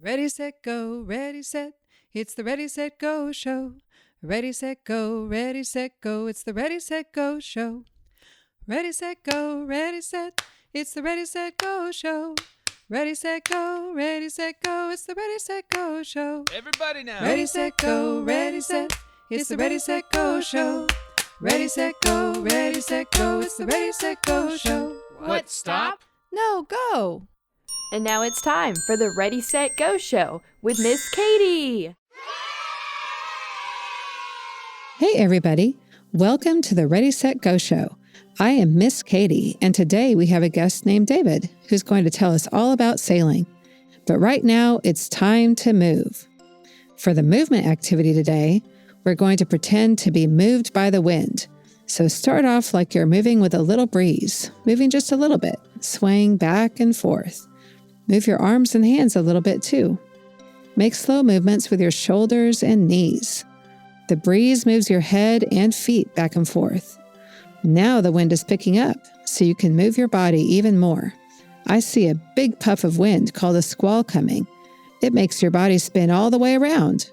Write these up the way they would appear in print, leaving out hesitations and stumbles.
Ready, set, go, ready, set. It's the Ready, Set, Go show. Ready, set, go, ready, set, go. It's the Ready, Set, Go show. Ready, set, go, ready, set. It's the Ready, Set, Go show. Ready, set, go, ready, set, go. It's the Ready, Set, Go show. Everybody now. Ready, set, go, ready, set. It's the Ready, Set, Go show. Ready, set, go, ready, set, go. It's the Ready, Set, Go show. What, stop? No, go. And now it's time for the Ready, Set, Go show with Miss Katie. Hey everybody, welcome to the Ready, Set, Go show. I am Miss Katie, and today we have a guest named David who's going to tell us all about sailing. But right now, it's time to move. For the movement activity today, we're going to pretend to be moved by the wind. So start off like you're moving with a little breeze, moving just a little bit, swaying back and forth. Move your arms and hands a little bit too. Make slow movements with your shoulders and knees. The breeze moves your head and feet back and forth. Now the wind is picking up, so you can move your body even more. I see a big puff of wind called a squall coming. It makes your body spin all the way around.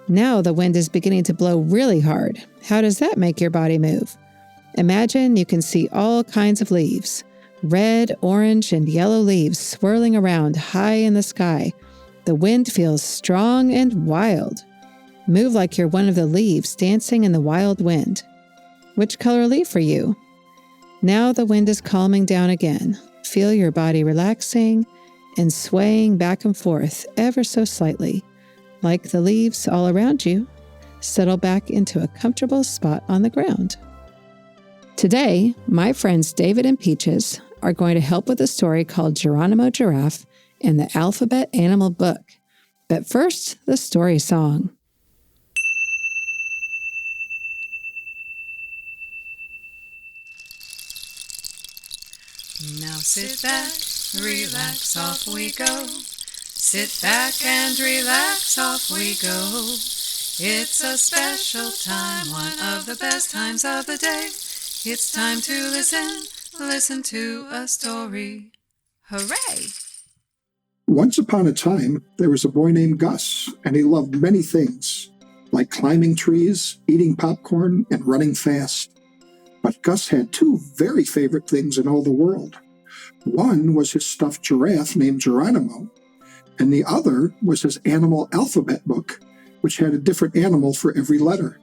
Now the wind is beginning to blow really hard. How does that make your body move? Imagine you can see all kinds of leaves. Red, orange, and yellow leaves swirling around high in the sky. The wind feels strong and wild. Move like you're one of the leaves dancing in the wild wind. Which color leaf are you? Now the wind is calming down again. Feel your body relaxing and swaying back and forth ever so slightly. Like the leaves all around you, settle back into a comfortable spot on the ground. Today, my friends David and Peaches are going to help with a story called Geronimo Giraffe in the Alphabet Animal Book. But first, the story song. Now sit back, relax, off we go. Sit back and relax, off we go. It's a special time, one of the best times of the day. It's time to listen to a story. Hooray! Once upon a time, there was a boy named Gus, and he loved many things, like climbing trees, eating popcorn, and running fast. But Gus had two very favorite things in all the world. One was his stuffed giraffe named Geronimo, and the other was his animal alphabet book, which had a different animal for every letter.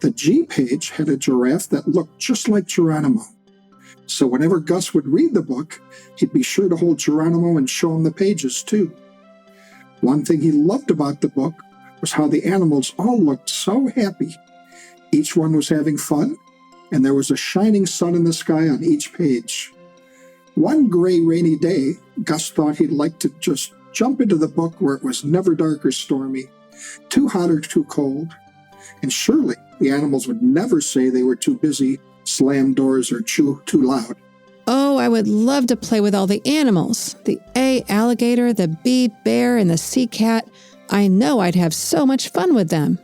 The G page had a giraffe that looked just like Geronimo. So whenever Gus would read the book, he'd be sure to hold Geronimo and show him the pages too. One thing he loved about the book was how the animals all looked so happy. Each one was having fun, and there was a shining sun in the sky on each page. One gray, rainy day, Gus thought he'd like to just jump into the book where it was never dark or stormy, too hot or too cold. And surely the animals would never say they were too busy, slam doors, or chew too loud. Oh, I would love to play with all the animals. The A alligator, the B bear, and the C cat. I know I'd have so much fun with them.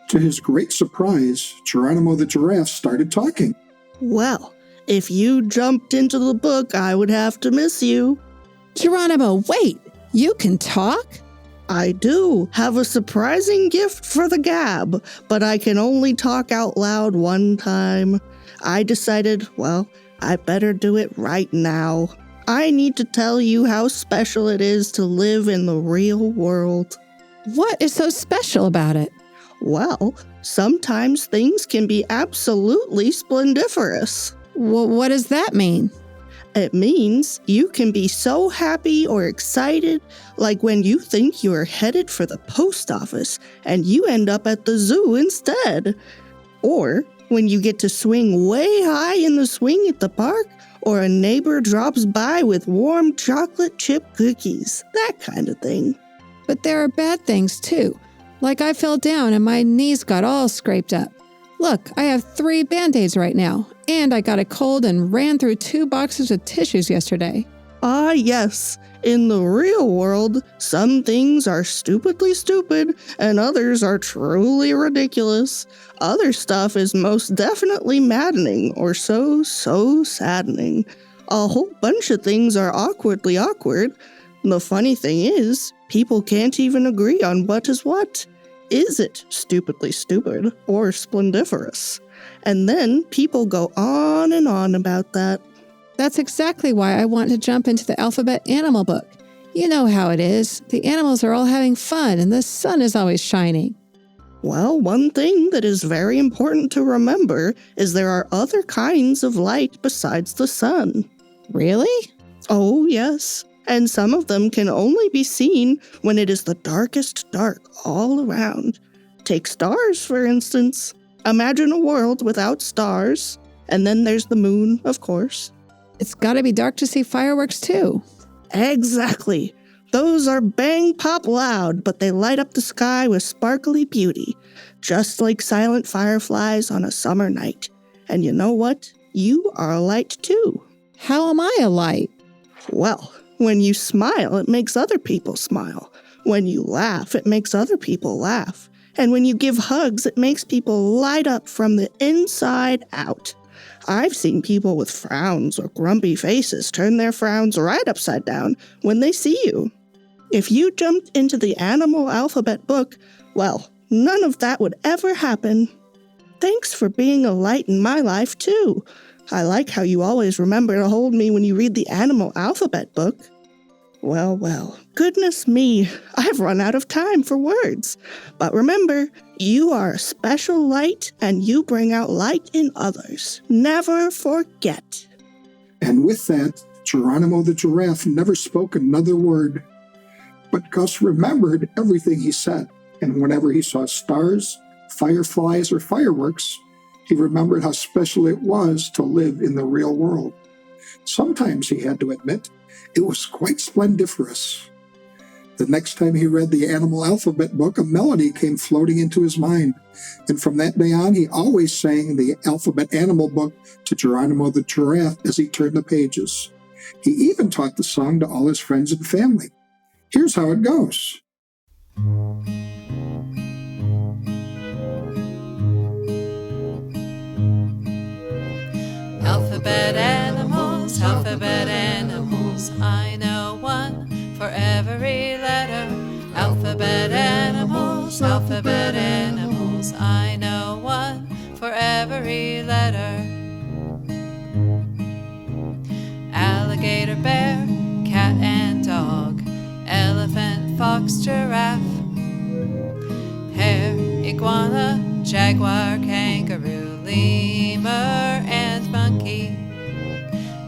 To his great surprise, Geronimo the giraffe started talking. Well, if you jumped into the book, I would have to miss you. Geronimo, wait! You can talk? I do have a surprising gift for the gab, but I can only talk out loud one time. I decided, well, I better do it right now. I need to tell you how special it is to live in the real world. What is so special about it? Well, sometimes things can be absolutely splendiferous. What does that mean? It means you can be so happy or excited, like when you think you're headed for the post office and you end up at the zoo instead. Or when you get to swing way high in the swing at the park, or a neighbor drops by with warm chocolate chip cookies, that kind of thing. But there are bad things too. Like I fell down and my knees got all scraped up. Look, I have 3 Band-Aids right now, and I got a cold and ran through 2 boxes of tissues yesterday. Ah, yes. In the real world, some things are stupidly stupid, and others are truly ridiculous. Other stuff is most definitely maddening, or so saddening. A whole bunch of things are awkwardly awkward. The funny thing is, People can't even agree on what is what. Is it stupidly stupid or splendiferous? And then people go on and on about that. That's exactly why I want to jump into the alphabet animal book. You know how it is. The animals are all having fun and the sun is always shining. Well, one thing that is very important to remember is there are other kinds of light besides the sun. Really? Oh, yes. And some of them can only be seen when it is the darkest dark all around. Take stars, for instance. Imagine a world without stars. And then there's the moon, of course. It's got to be dark to see fireworks too. Exactly. Those are bang pop loud, but they light up the sky with sparkly beauty, just like silent fireflies on a summer night. And you know what? You are a light too. How am I a light? Well, when you smile, it makes other people smile. When you laugh, it makes other people laugh. And when you give hugs, it makes people light up from the inside out. I've seen people with frowns or grumpy faces turn their frowns right upside down when they see you. If you jumped into the animal alphabet book, well, none of that would ever happen. Thanks for being a light in my life, too. I like how you always remember to hold me when you read the animal alphabet book. Well, goodness me, I've run out of time for words. But remember, you are a special light and you bring out light in others. Never forget. And with that, Geronimo the giraffe never spoke another word. But Gus remembered everything he said, and whenever he saw stars, fireflies, or fireworks, he remembered how special it was to live in the real world. Sometimes, he had to admit, it was quite splendiferous. The next time he read the animal alphabet book, a melody came floating into his mind, and from that day on, he always sang the alphabet animal book to Geronimo the giraffe as he turned the pages. He even taught the song to all his friends and family. Here's how it goes. Alphabet animals, I know one for every letter. Alphabet animals, I know one for every letter. Alligator, bear, cat and dog, elephant, fox, giraffe, hare, iguana, jaguar, kangaroo, lemur, and monkey,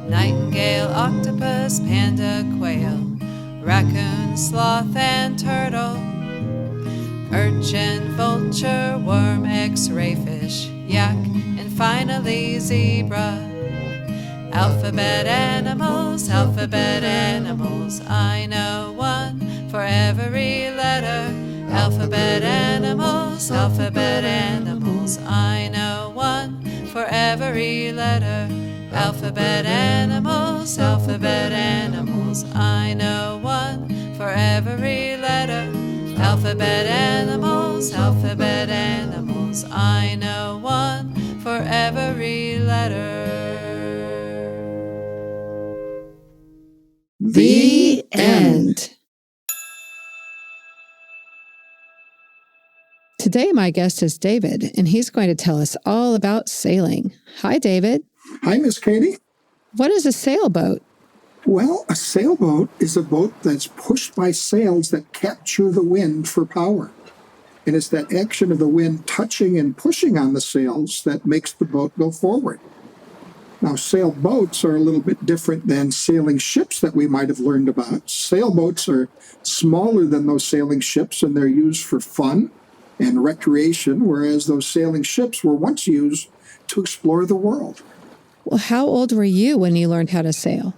nightingale, octopus, panda, quail, raccoon, sloth, and turtle, urchin, vulture, worm, X-ray fish, yak, and finally zebra. Alphabet animals, I know one for every letter. Alphabet animals, I know one for every letter. Alphabet animals, I know one for every letter. Alphabet animals, I know one for every letter. The end. Today, my guest is David, and he's going to tell us all about sailing. Hi, David. Hi, Miss Katie. What is a sailboat? Well, a sailboat is a boat that's pushed by sails that capture the wind for power. And it's that action of the wind touching and pushing on the sails that makes the boat go forward. Now, sailboats are a little bit different than sailing ships that we might have learned about. Sailboats are smaller than those sailing ships, and they're used for fun and recreation, whereas those sailing ships were once used to explore the world. Well, how old were you when you learned how to sail?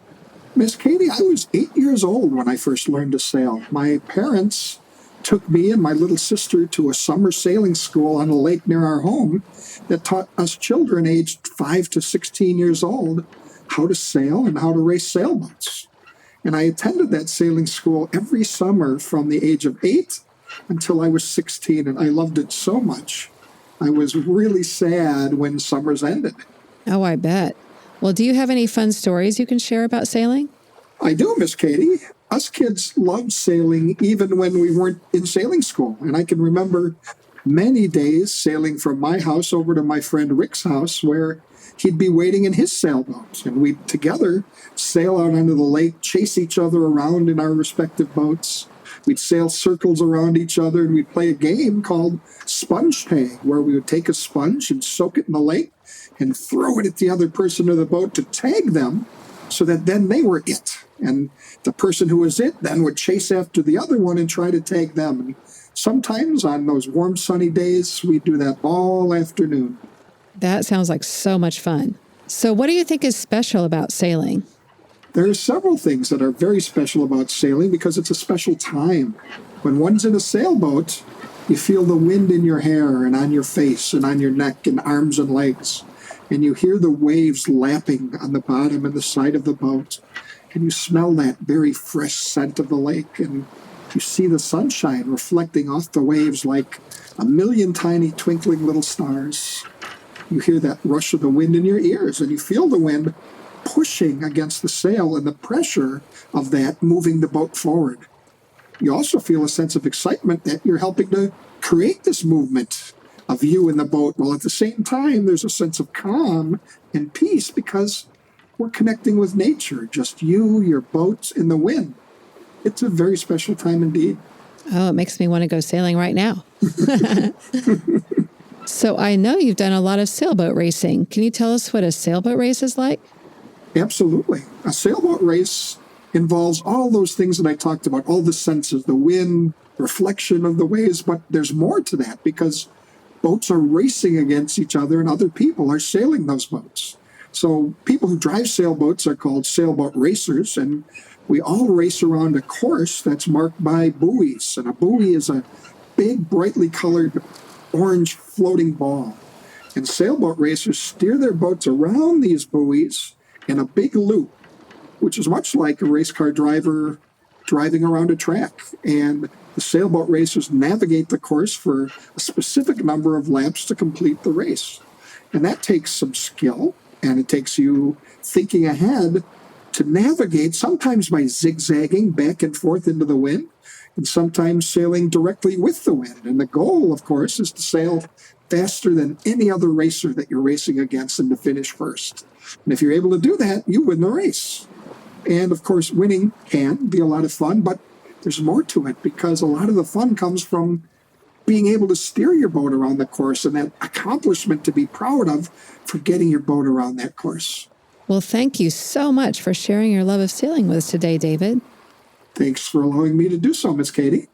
Miss Katie, I was 8 years old when I first learned to sail. My parents took me and my little sister to a summer sailing school on a lake near our home that taught us children aged 5 to 16 years old how to sail and how to race sailboats. And I attended that sailing school every summer from the age of 8 until I was 16, and I loved it so much. I was really sad when summers ended. Oh, I bet. Well, do you have any fun stories you can share about sailing? I do, Miss Katie. us kids loved sailing even when we weren't in sailing school. And I can remember many days sailing from my house over to my friend Rick's house where he'd be waiting in his sailboat. And we'd together sail out onto the lake, chase each other around in our respective boats. We'd sail circles around each other, and we'd play a game called sponge tag, where we would take a sponge and soak it in the lake and throw it at the other person of the boat to tag them so that then they were it. And the person who was it then would chase after the other one and try to tag them. And sometimes on those warm, sunny days, we'd do that all afternoon. That sounds like so much fun. So what do you think is special about sailing? There are several things that are very special about sailing because it's a special time. When one's in a sailboat, you feel the wind in your hair and on your face and on your neck and arms and legs. And you hear the waves lapping on the bottom and the side of the boat. And you smell that very fresh scent of the lake. And you see the sunshine reflecting off the waves like a million tiny twinkling little stars. You hear that rush of the wind in your ears, and you feel the wind pushing against the sail and the pressure of that moving the boat forward. You also feel a sense of excitement that you're helping to create this movement of you in the boat, while at the same time there's a sense of calm and peace because we're connecting with nature, just you, your boat, and the wind. It's a very special time indeed. Oh, it makes me want to go sailing right now. So I know you've done a lot of sailboat racing. Can you tell us what a sailboat race is like? Absolutely. A sailboat race involves all those things that I talked about, all the senses, the wind, reflection of the waves, but there's more to that because boats are racing against each other and other people are sailing those boats. So people who drive sailboats are called sailboat racers, and we all race around a course that's marked by buoys. And a buoy is a big, brightly colored orange floating ball. And sailboat racers steer their boats around these buoys in a big loop, which is much like a race car driver driving around a track. And the sailboat racers navigate the course for a specific number of laps to complete the race. And that takes some skill, and it takes you thinking ahead to navigate, sometimes by zigzagging back and forth into the wind, and sometimes sailing directly with the wind. And the goal, of course, is to sail faster than any other racer that you're racing against and to finish first. And if you're able to do that, you win the race. And of course, winning can be a lot of fun, but there's more to it because a lot of the fun comes from being able to steer your boat around the course and that accomplishment to be proud of for getting your boat around that course. Well, thank you so much for sharing your love of sailing with us today, David. Thanks for allowing me to do so, Miss Katie.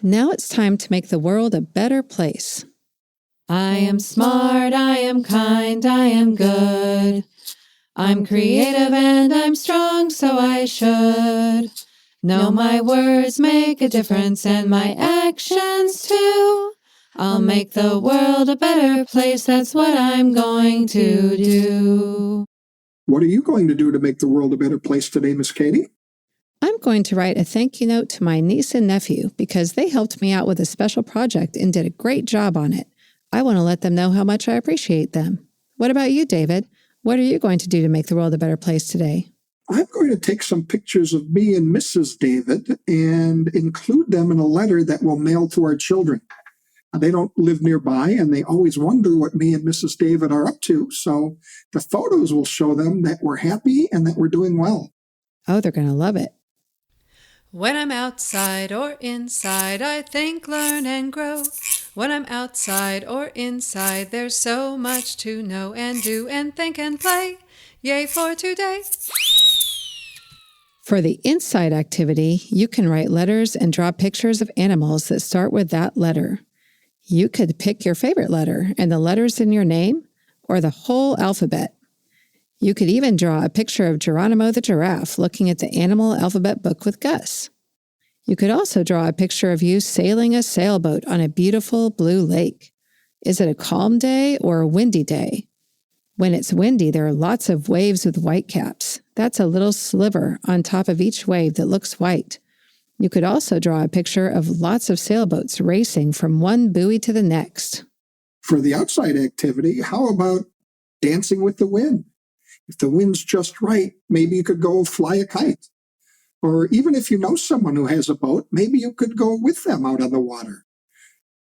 Now it's time to make the world a better place. I am smart, I am kind, I am good. I'm creative and I'm strong, so I should know my words make a difference and my actions too. I'll make the world a better place, that's what I'm going to do. What are you going to do to make the world a better place today, Miss Katie? I'm going to write a thank you note to my niece and nephew because they helped me out with a special project and did a great job on it. I want to let them know how much I appreciate them. What about you, David? What are you going to do to make the world a better place today? I'm going to take some pictures of me and Mrs. David and include them in a letter that we'll mail to our children. They don't live nearby, and they always wonder what me and Mrs. David are up to, so the photos will show them that we're happy and that we're doing well. Oh, they're going to love it. When I'm outside or inside, I think, learn, and grow. When I'm outside or inside, there's so much to know and do and think and play. Yay for today! For the inside activity, you can write letters and draw pictures of animals that start with that letter. You could pick your favorite letter and the letters in your name, or the whole alphabet. You could even draw a picture of Geronimo the giraffe looking at the animal alphabet book with Gus. You could also draw a picture of you sailing a sailboat on a beautiful blue lake. Is it a calm day or a windy day? When it's windy, there are lots of waves with white caps. That's a little sliver on top of each wave that looks white. You could also draw a picture of lots of sailboats racing from one buoy to the next. For the outside activity, how about dancing with the wind? If the wind's just right, maybe you could go fly a kite. Or even if you know someone who has a boat, maybe you could go with them out on the water.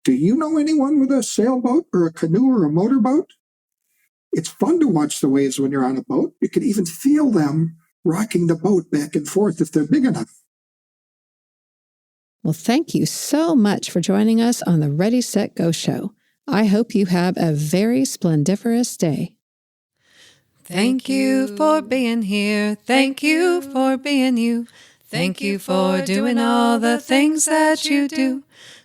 Do you know anyone with a sailboat or a canoe or a motorboat? It's fun to watch the waves when you're on a boat. You can even feel them rocking the boat back and forth if they're big enough. Well, thank you so much for joining us on the Ready, Set, Go show. I hope you have a very splendiferous day. Thank you for being here. Thank you for being you. Thank you for doing all the things that you do.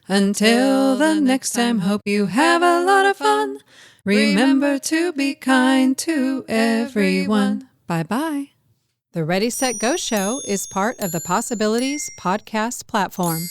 Until the next time, hope you have a lot of fun. Remember to be kind to everyone. Bye-bye. The Ready, Set, Go show is part of the Possibilities podcast platform.